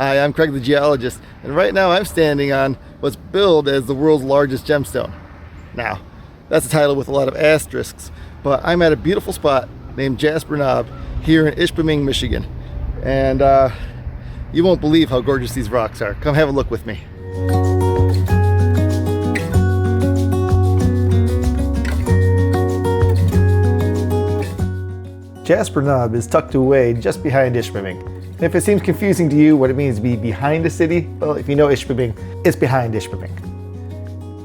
Hi, I'm Craig the geologist, and right now I'm standing on what's billed as the world's largest gemstone. Now, that's a title with a lot of asterisks, but I'm at a beautiful spot named Jasper Knob here in Ishpeming, Michigan. And you won't believe how gorgeous these rocks are. Come have a look with me. Jasper Knob is tucked away just behind Ishpeming. And if it seems confusing to you what it means to be behind a city, well, if you know Ishpeming, it's behind Ishpeming.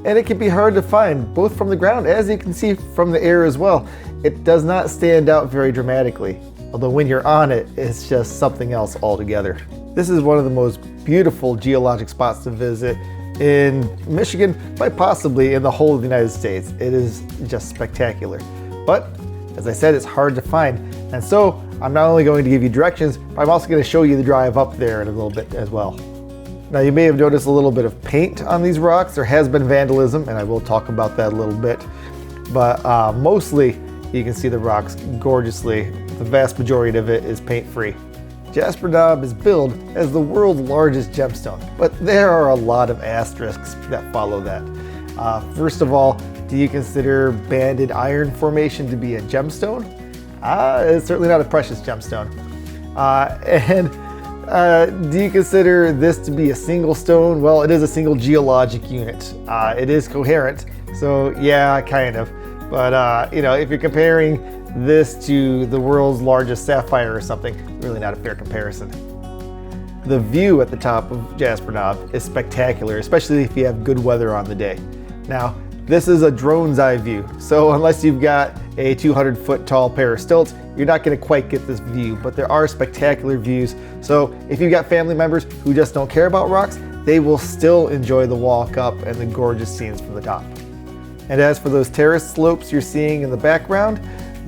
And it can be hard to find, both from the ground, as you can see from the air as well. It does not stand out very dramatically, although when you're on it, it's just something else altogether. This is one of the most beautiful geologic spots to visit in Michigan, quite possibly in the whole of the United States. It is just spectacular. But as I said, it's hard to find. And so I'm not only going to give you directions, but I'm also going to show you the drive up there in a little bit as well. Now you may have noticed a little bit of paint on these rocks. There has been vandalism, and I will talk about that a little bit. But mostly you can see the rocks gorgeously. The vast majority of it is paint-free. Jasper Knob is billed as the world's largest gemstone, but there are a lot of asterisks that follow that. First of all, do you consider banded iron formation to be a gemstone? It's certainly not a precious gemstone. Do you consider this to be a single stone? Well, it is a single geologic unit. It is coherent, so yeah, kind of. But if you're comparing this to the world's largest sapphire or something, really not a fair comparison. The view at the top of Jasper Knob is spectacular, especially if you have good weather on the day. Now, this is a drone's eye view, so unless you've got a 200-foot tall pair of stilts, you're not going to quite get this view, but there are spectacular views. So if you've got family members who just don't care about rocks, they will still enjoy the walk up and the gorgeous scenes from the top. And as for those terrace slopes you're seeing in the background,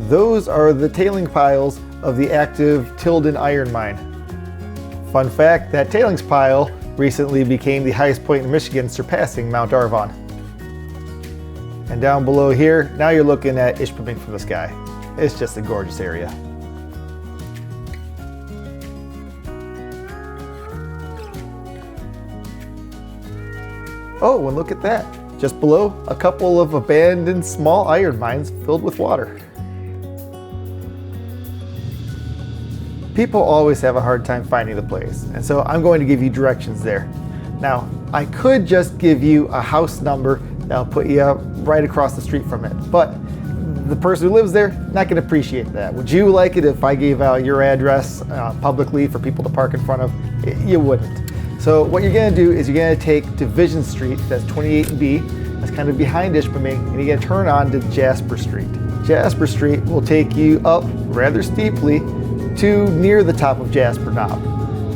those are the tailing piles of the active Tilden iron mine. Fun fact, that tailings pile recently became the highest point in Michigan, surpassing Mount Arvon. And down below here, now you're looking at Ishpeming from the sky. It's just a gorgeous area. Oh, and look at that. Just below, a couple of abandoned small iron mines filled with water. People always have a hard time finding the place, and so I'm going to give you directions there. Now, I could just give you a house number that'll put you right across the street from it, but the person who lives there, not going to appreciate that. Would you like it if I gave out your address publicly for people to park in front of? You wouldn't. So what you're going to do is you're going to take Division Street, that's 28B, that's kind of behind Ishpeming, and you're going to turn on to Jasper Street. Jasper Street will take you up rather steeply to near the top of Jasper Knob.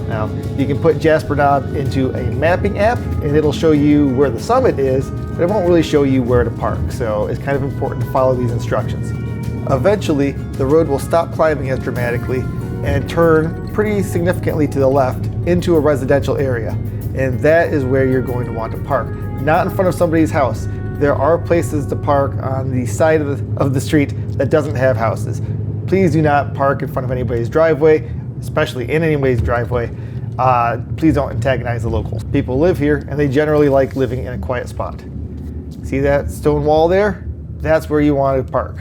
Now, you can put Jasper Knob into a mapping app and it'll show you where the summit is, but it won't really show you where to park, so it's kind of important to follow these instructions. Eventually, the road will stop climbing as dramatically and turn pretty significantly to the left into a residential area, and that is where you're going to want to park. Not in front of somebody's house. There are places to park on the side of the street that doesn't have houses. Please do not park in front of anybody's driveway, especially in anybody's driveway. Please don't antagonize the locals. People live here and they generally like living in a quiet spot. See that stone wall there? That's where you want to park.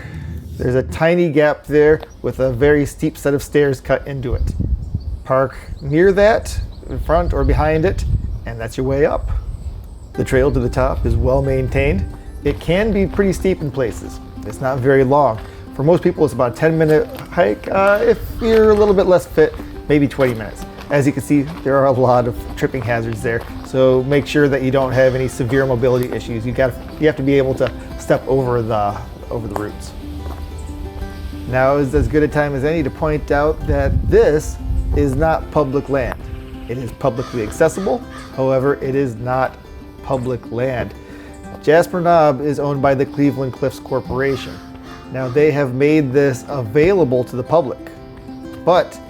There's a tiny gap there with a very steep set of stairs cut into it. Park near that, in front or behind it, and that's your way up. The trail to the top is well maintained. It can be pretty steep in places. It's not very long. For most people, it's about a 10-minute hike. If you're a little bit less fit, maybe 20 minutes. As you can see, there are a lot of tripping hazards there, so make sure that you don't have any severe mobility issues. You have to be able to step over the roots. Now is as good a time as any to point out that this is not public land. It is publicly accessible, however, it is not public land. Jasper Knob is owned by the Cleveland Cliffs Corporation. Now they have made this available to the public, but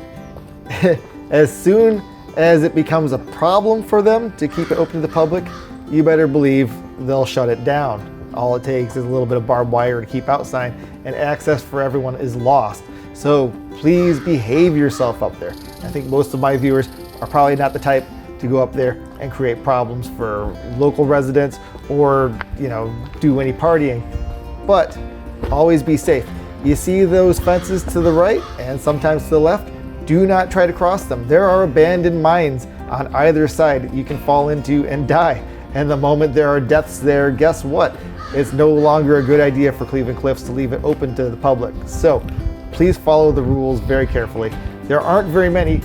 as soon as it becomes a problem for them to keep it open to the public, you better believe they'll shut it down. All it takes is a little bit of barbed wire to keep outside, and access for everyone is lost. So please behave yourself up there. I think most of my viewers are probably not the type to go up there and create problems for local residents or, do any partying. But always be safe. You see those fences to the right and sometimes to the left? Do not try to cross them. There are abandoned mines on either side you can fall into and die. And the moment there are deaths there, guess what? It's no longer a good idea for Cleveland Cliffs to leave it open to the public. So please follow the rules very carefully. There aren't very many.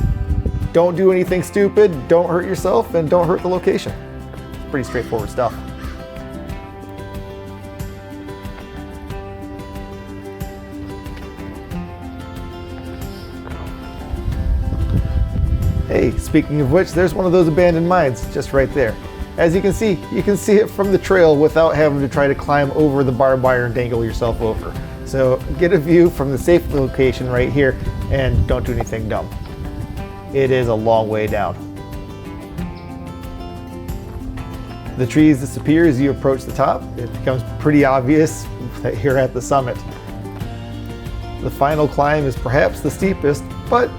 Don't do anything stupid, don't hurt yourself, and don't hurt the location. It's pretty straightforward stuff. Hey, speaking of which, there's one of those abandoned mines just right there. As you can see it from the trail without having to try to climb over the barbed wire and dangle yourself over. So get a view from the safe location right here and don't do anything dumb. It is a long way down. The trees disappear as you approach the top. It becomes pretty obvious that you're at the summit. The final climb is perhaps the steepest, but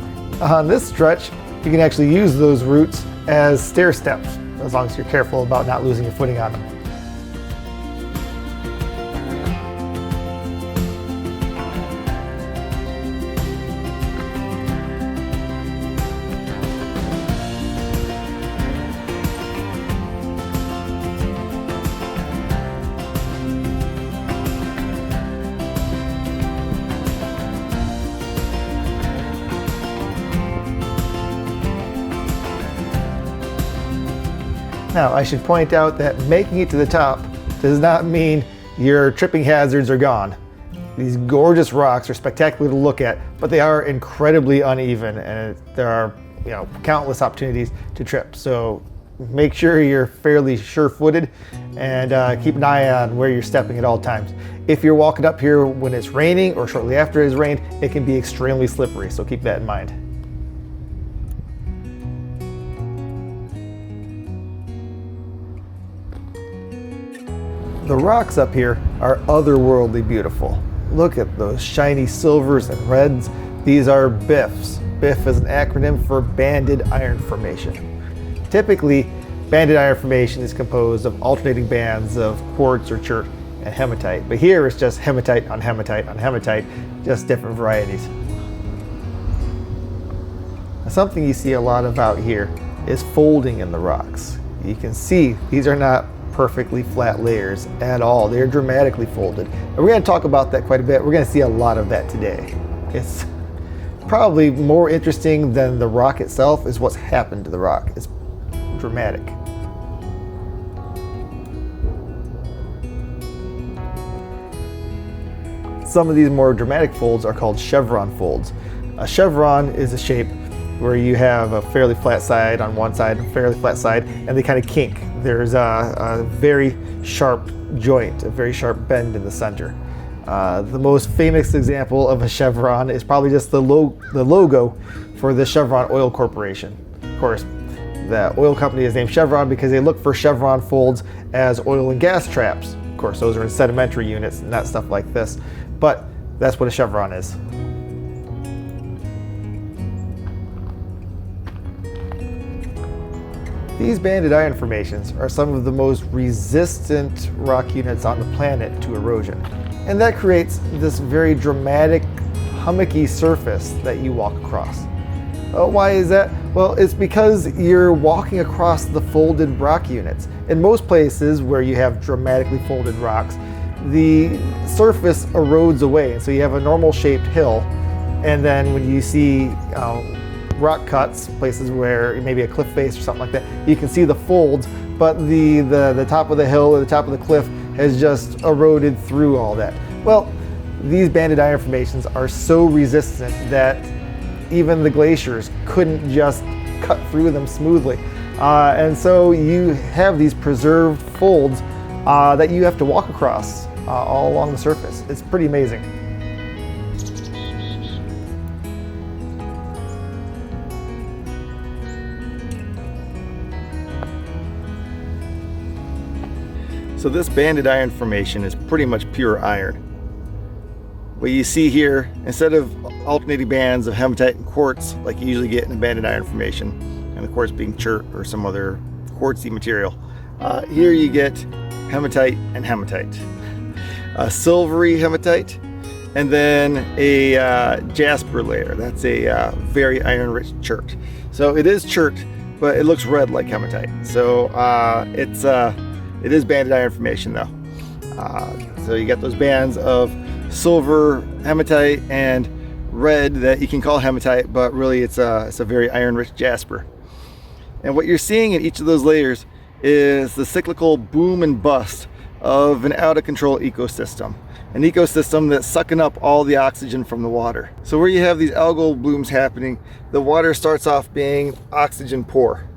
on this stretch, you can actually use those routes as stair steps, as long as you're careful about not losing your footing on them. Now, I should point out that making it to the top does not mean your tripping hazards are gone. These gorgeous rocks are spectacular to look at, but they are incredibly uneven and there are countless opportunities to trip. So make sure you're fairly sure-footed and keep an eye on where you're stepping at all times. If you're walking up here when it's raining or shortly after it's rained, it can be extremely slippery, so keep that in mind. The rocks up here are otherworldly beautiful. Look at those shiny silvers and reds. These are BIFs. BIF is an acronym for Banded Iron Formation. Typically, banded iron formation is composed of alternating bands of quartz or chert and hematite. But here it's just hematite on hematite on hematite, just different varieties. Now, something you see a lot of out here is folding in the rocks. You can see these are not perfectly flat layers at all. They're dramatically folded. And we're going to talk about that quite a bit. We're going to see a lot of that today. It's probably more interesting than the rock itself is what's happened to the rock. It's dramatic. Some of these more dramatic folds are called chevron folds. A chevron is a shape where you have a fairly flat side on one side, a fairly flat side, and they kind of kink. There's a very sharp joint, a very sharp bend in the center. The most famous example of a chevron is probably just the logo for the Chevron Oil Corporation. Of course, the oil company is named Chevron because they look for chevron folds as oil and gas traps. Of course, those are in sedimentary units, not stuff like this, but that's what a chevron is. These banded iron formations are some of the most resistant rock units on the planet to erosion. And that creates this very dramatic, hummocky surface that you walk across. Why is that? Well, it's because you're walking across the folded rock units. In most places where you have dramatically folded rocks, the surface erodes away. And so you have a normal shaped hill. And then when you see rock cuts, places where maybe a cliff face or something like that, you can see the folds, but the top of the hill or the top of the cliff has just eroded through all that. Well, these banded iron formations are so resistant that even the glaciers couldn't just cut through them smoothly. And so you have these preserved folds that you have to walk across all along the surface. It's pretty amazing. So this banded iron formation is pretty much pure iron. What you see here, instead of alternating bands of hematite and quartz like you usually get in a banded iron formation, and the quartz being chert or some other quartzy material. Here you get hematite and hematite, a silvery hematite, and then a jasper layer. That's a very iron-rich chert. So it is chert, but it looks red like hematite. So it is banded iron formation though. So you get those bands of silver hematite and red that you can call hematite, but really it's a very iron-rich jasper. And what you're seeing in each of those layers is the cyclical boom and bust of an out-of-control ecosystem. An ecosystem that's sucking up all the oxygen from the water. So where you have these algal blooms happening, the water starts off being oxygen poor.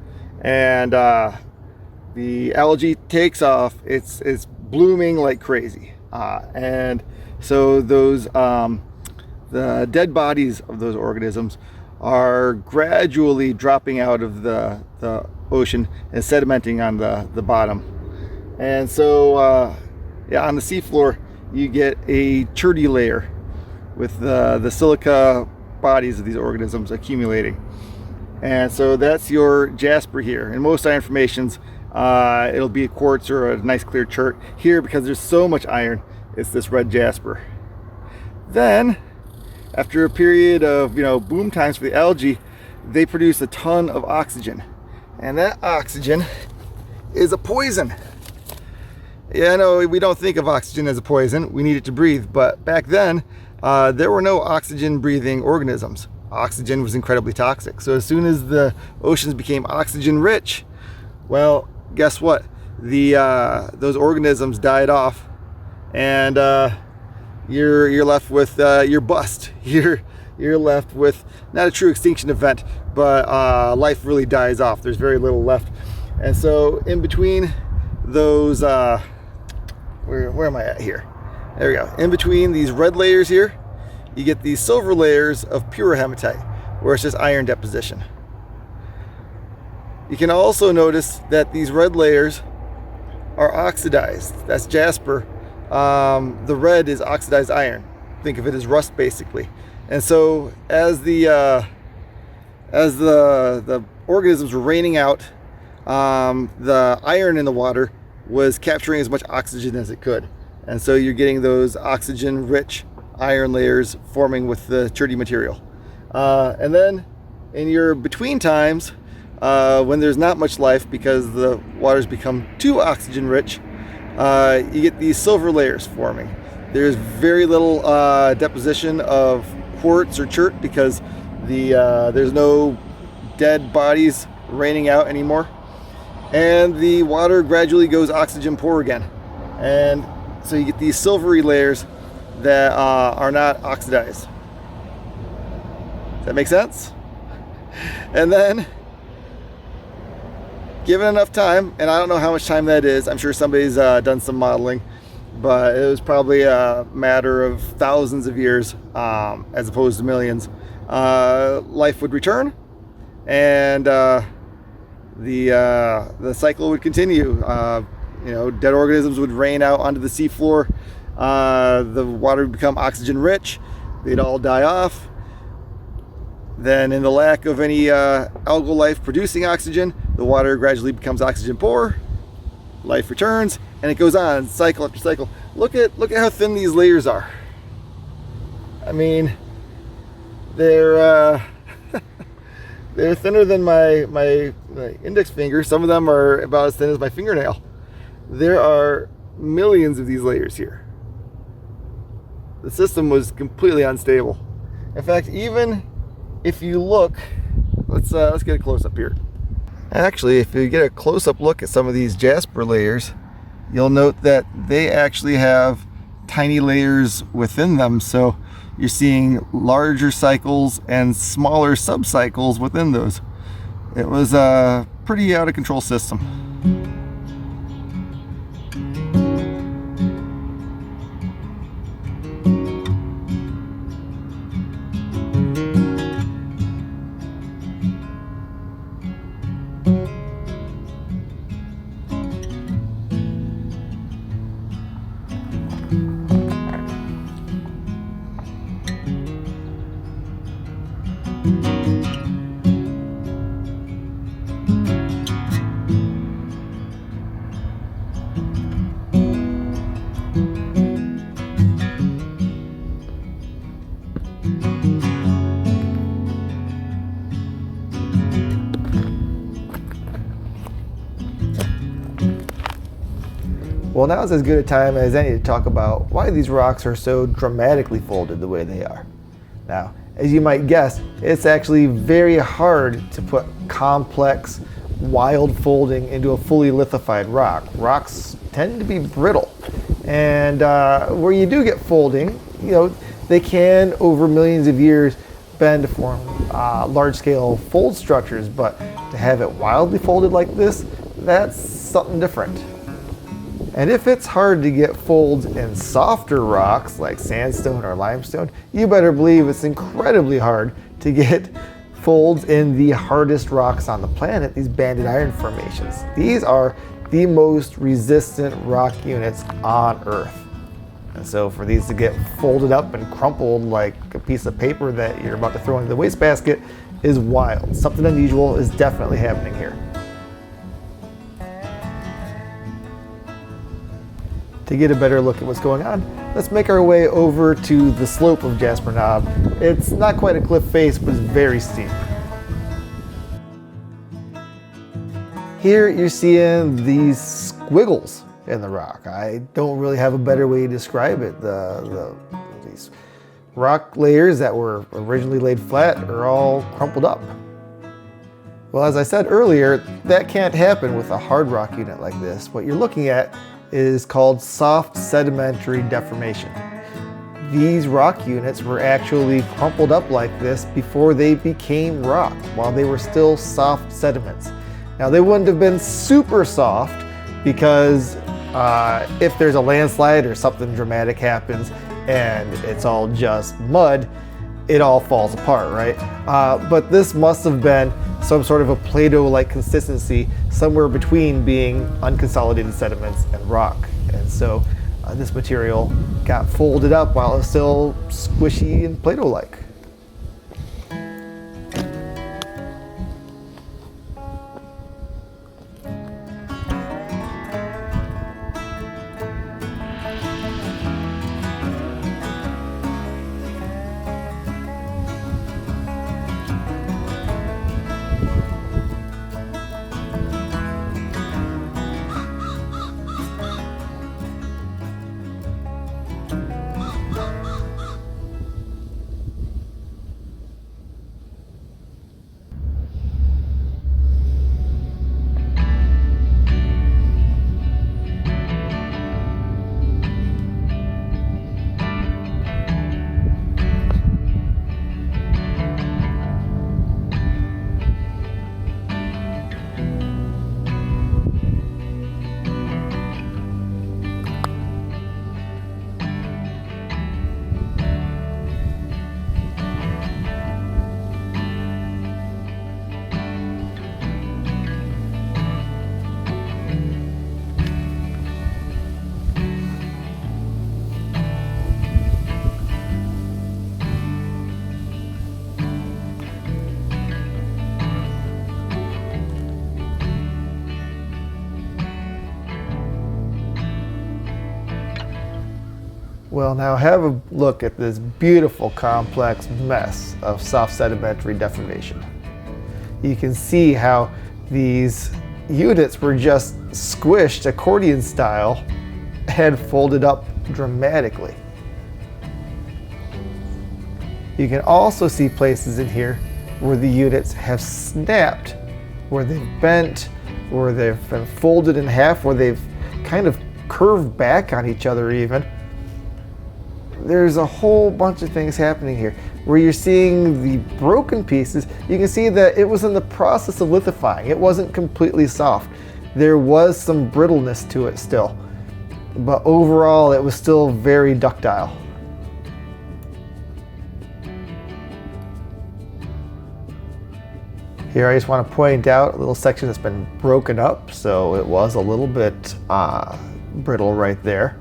And the algae takes off, it's blooming like crazy. And so those, the dead bodies of those organisms are gradually dropping out of the ocean and sedimenting on the bottom. And so yeah, on the seafloor you get a cherty layer with the silica bodies of these organisms accumulating. And so that's your jasper here. In most iron formations, it'll be a quartz or a nice clear chert. Here, because there's so much iron, it's this red jasper. Then, after a period of boom times for the algae, they produce a ton of oxygen. And that oxygen is a poison. Yeah, I know we don't think of oxygen as a poison. We need it to breathe. But back then, there were no oxygen-breathing organisms. Oxygen was incredibly toxic. So as soon as the oceans became oxygen-rich, well, guess what? Those organisms died off, and you're left with your bust. You're left with not a true extinction event, but life really dies off. There's very little left. And so in between those, where am I at here? There we go. In between these red layers here, you get these silver layers of pure hematite, where it's just iron deposition. You can also notice that these red layers are oxidized. That's jasper. The red is oxidized iron. Think of it as rust, basically. And so as the organisms were raining out, the iron in the water was capturing as much oxygen as it could. And so you're getting those oxygen-rich iron layers forming with the cherty material. And then in your between times, when there's not much life because the water's become too oxygen-rich, you get these silver layers forming. There's very little deposition of quartz or chert because there's no dead bodies raining out anymore. And the water gradually goes oxygen poor again. And so you get these silvery layers that are not oxidized. Does that make sense? And then, given enough time, and I don't know how much time that is, I'm sure somebody's done some modeling, but it was probably a matter of thousands of years as opposed to millions, life would return, and the cycle would continue. Dead organisms would rain out onto the seafloor. The water would become oxygen rich. They'd all die off. Then, in the lack of any algal life producing oxygen, the water gradually becomes oxygen poor. Life returns, and it goes on cycle after cycle. Look at how thin these layers are. I mean, they're they're thinner than my index finger. Some of them are about as thin as my fingernail. There are millions of these layers here. The system was completely unstable. In fact, even if you look, let's get a close-up here. Actually, if you get a close-up look at some of these jasper layers, you'll note that they actually have tiny layers within them. So you're seeing larger cycles and smaller subcycles within those. It was a pretty out-of-control system. Well, now is as good a time as any to talk about why these rocks are so dramatically folded the way they are. Now, as you might guess, it's actually very hard to put complex, wild folding into a fully lithified rock. Rocks tend to be brittle, and where you do get folding, they can, over millions of years, bend to form large-scale fold structures, but to have it wildly folded like this, that's something different. And if it's hard to get folds in softer rocks like sandstone or limestone, you better believe it's incredibly hard to get folds in the hardest rocks on the planet, these banded iron formations. These are the most resistant rock units on Earth. And so for these to get folded up and crumpled like a piece of paper that you're about to throw into the wastebasket is wild. Something unusual is definitely happening here. To get a better look at what's going on, let's make our way over to the slope of Jasper Knob. It's not quite a cliff face, but it's very steep. Here you're seeing these squiggles in the rock. I don't really have a better way to describe it. These rock layers that were originally laid flat are all crumpled up. Well, as I said earlier, that can't happen with a hard rock unit like this. What you're looking at is called soft sedimentary deformation. These rock units were actually crumpled up like this before they became rock, while they were still soft sediments. Now, they wouldn't have been super soft because if there's a landslide or something dramatic happens and it's all just mud, it all falls apart, right? But this must have been some sort of a Play-Doh-like consistency, somewhere between being unconsolidated sediments and rock. And so this material got folded up while it's still squishy and Play-Doh-like. Well, now have a look at this beautiful complex mess of soft sedimentary deformation. You can see how these units were just squished accordion style and folded up dramatically. You can also see places in here where the units have snapped, where they've bent, where they've been folded in half, where they've kind of curved back on each other even. There's a whole bunch of things happening here. Where you're seeing the broken pieces, you can see that it was in the process of lithifying. It wasn't completely soft. There was some brittleness to it still, but overall it was still very ductile. Here I just want to point out a little section that's been broken up, so it was a little bit brittle right there.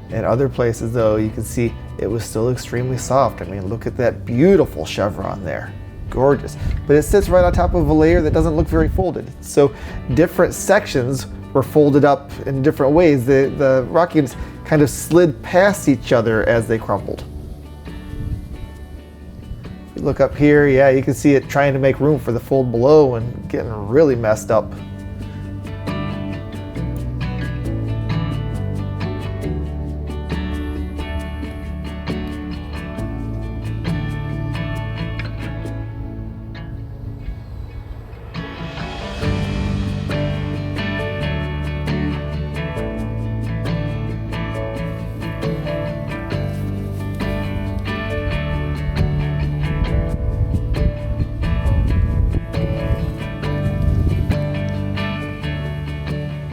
In other places though, you can see it was still extremely soft. I mean, look at that beautiful chevron there. Gorgeous. But it sits right on top of a layer that doesn't look very folded. So different sections were folded up in different ways. The rock units kind of slid past each other as they crumbled. You look up here, yeah, you can see it trying to make room for the fold below and getting really messed up.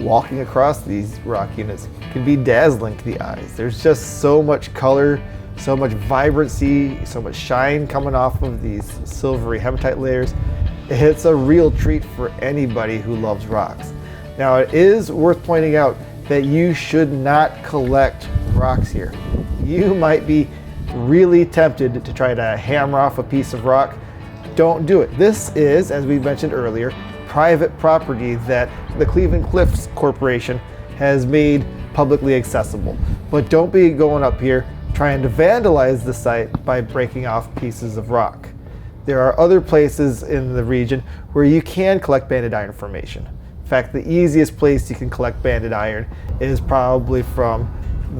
walking across these rock units can be dazzling to the eyes. There's just so much color, so much vibrancy, so much shine coming off of these silvery hematite layers. It's a real treat for anybody who loves rocks. Now, it is worth pointing out that you should not collect rocks here. You might be really tempted to try to hammer off a piece of rock. Don't do it. This is, as we mentioned earlier, private property that the Cleveland Cliffs Corporation has made publicly accessible. But don't be going up here trying to vandalize the site by breaking off pieces of rock. There are other places in the region where you can collect banded iron formation. In fact, the easiest place you can collect banded iron is probably from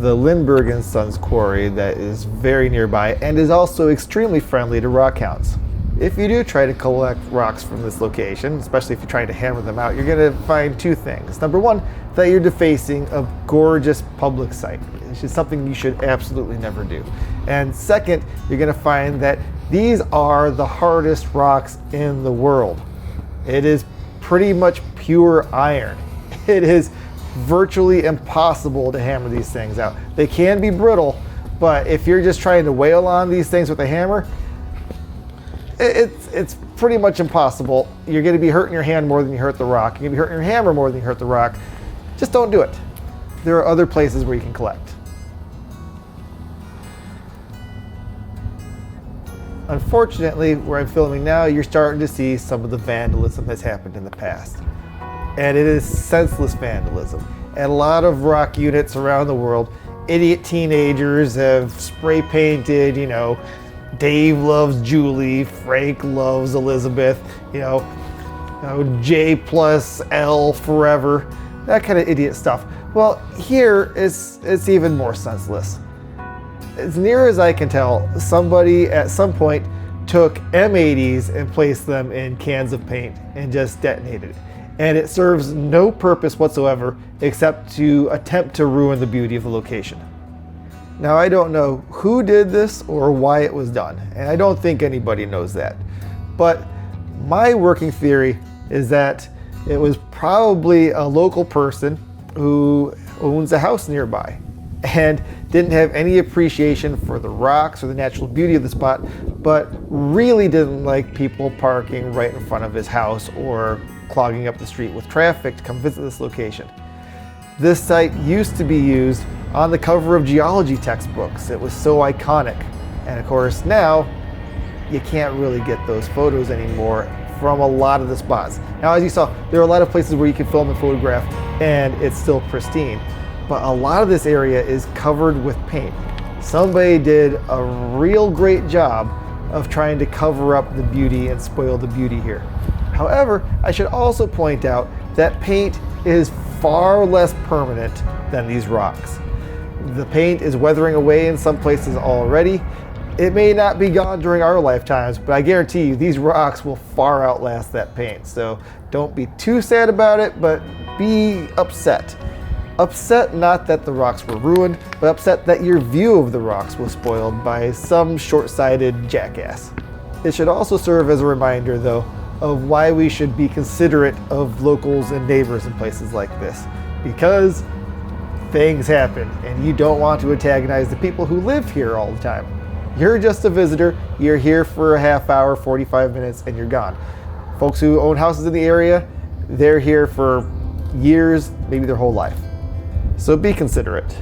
the Lindbergh and Sons quarry that is very nearby and is also extremely friendly to rock hounds. If you do try to collect rocks from this location, especially if you're trying to hammer them out, you're going to find two things. Number one, that you're defacing a gorgeous public site, which is something you should absolutely never do. And second, you're going to find that these are the hardest rocks in the world. It is pretty much pure iron. It is virtually impossible to hammer these things out. They can be brittle, but if you're just trying to wail on these things with a hammer, it's pretty much impossible. You're going to be hurting your hand more than you hurt the rock. You're going to be hurting your hammer more than you hurt the rock. Just don't do it. There are other places where you can collect. Unfortunately, where I'm filming now, you're starting to see some of the vandalism that's happened in the past. And it is senseless vandalism. At a lot of rock units around the world, idiot teenagers have spray painted, Dave loves Julie, Frank loves Elizabeth, J plus L forever, that kind of idiot stuff. Well, here it's even more senseless. As near as I can tell, somebody at some point took M80s and placed them in cans of paint and just detonated it. And it serves no purpose whatsoever except to attempt to ruin the beauty of the location. Now, I don't know who did this or why it was done, and I don't think anybody knows that. But my working theory is that it was probably a local person who owns a house nearby and didn't have any appreciation for the rocks or the natural beauty of the spot, but really didn't like people parking right in front of his house or clogging up the street with traffic to come visit this location. This site used to be used on the cover of geology textbooks. It was so iconic. And of course now, you can't really get those photos anymore from a lot of the spots. Now, as you saw, there are a lot of places where you can film and photograph and it's still pristine. But a lot of this area is covered with paint. Somebody did a real great job of trying to cover up the beauty and spoil the beauty here. However, I should also point out that paint is far less permanent than these rocks. The paint is weathering away in some places already. It may not be gone during our lifetimes, but I guarantee you these rocks will far outlast that paint. So don't be too sad about it, but be upset. Upset not that the rocks were ruined, but upset that your view of the rocks was spoiled by some short-sighted jackass. It should also serve as a reminder, though, of why we should be considerate of locals and neighbors in places like this. Because things happen, and you don't want to antagonize the people who live here all the time. You're just a visitor, you're here for a half hour, 45 minutes, and you're gone. Folks who own houses in the area, they're here for years, maybe their whole life. So be considerate.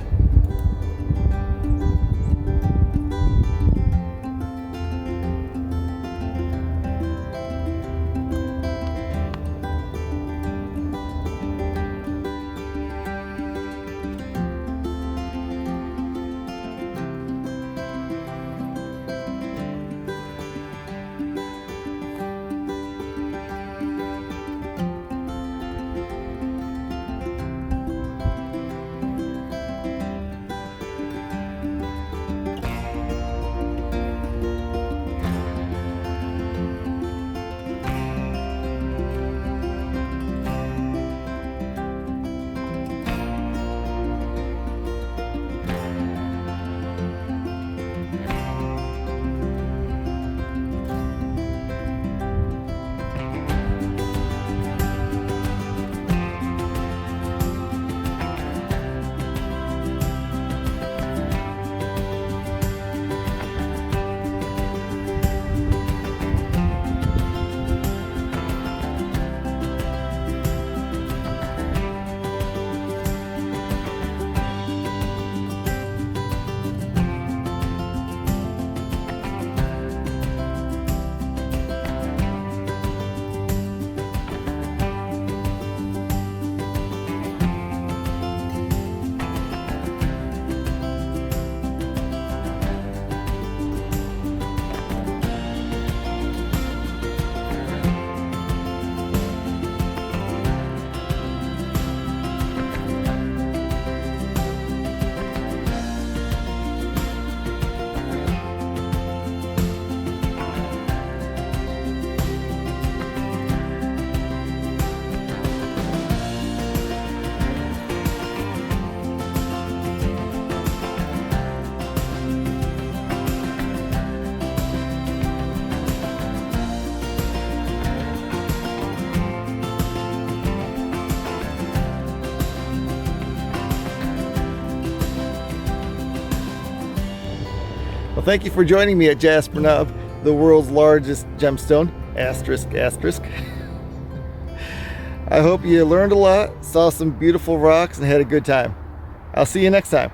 Well, thank you for joining me at Jasper, the world's largest gemstone, asterisk, asterisk. I hope you learned a lot, saw some beautiful rocks, and had a good time. I'll see you next time.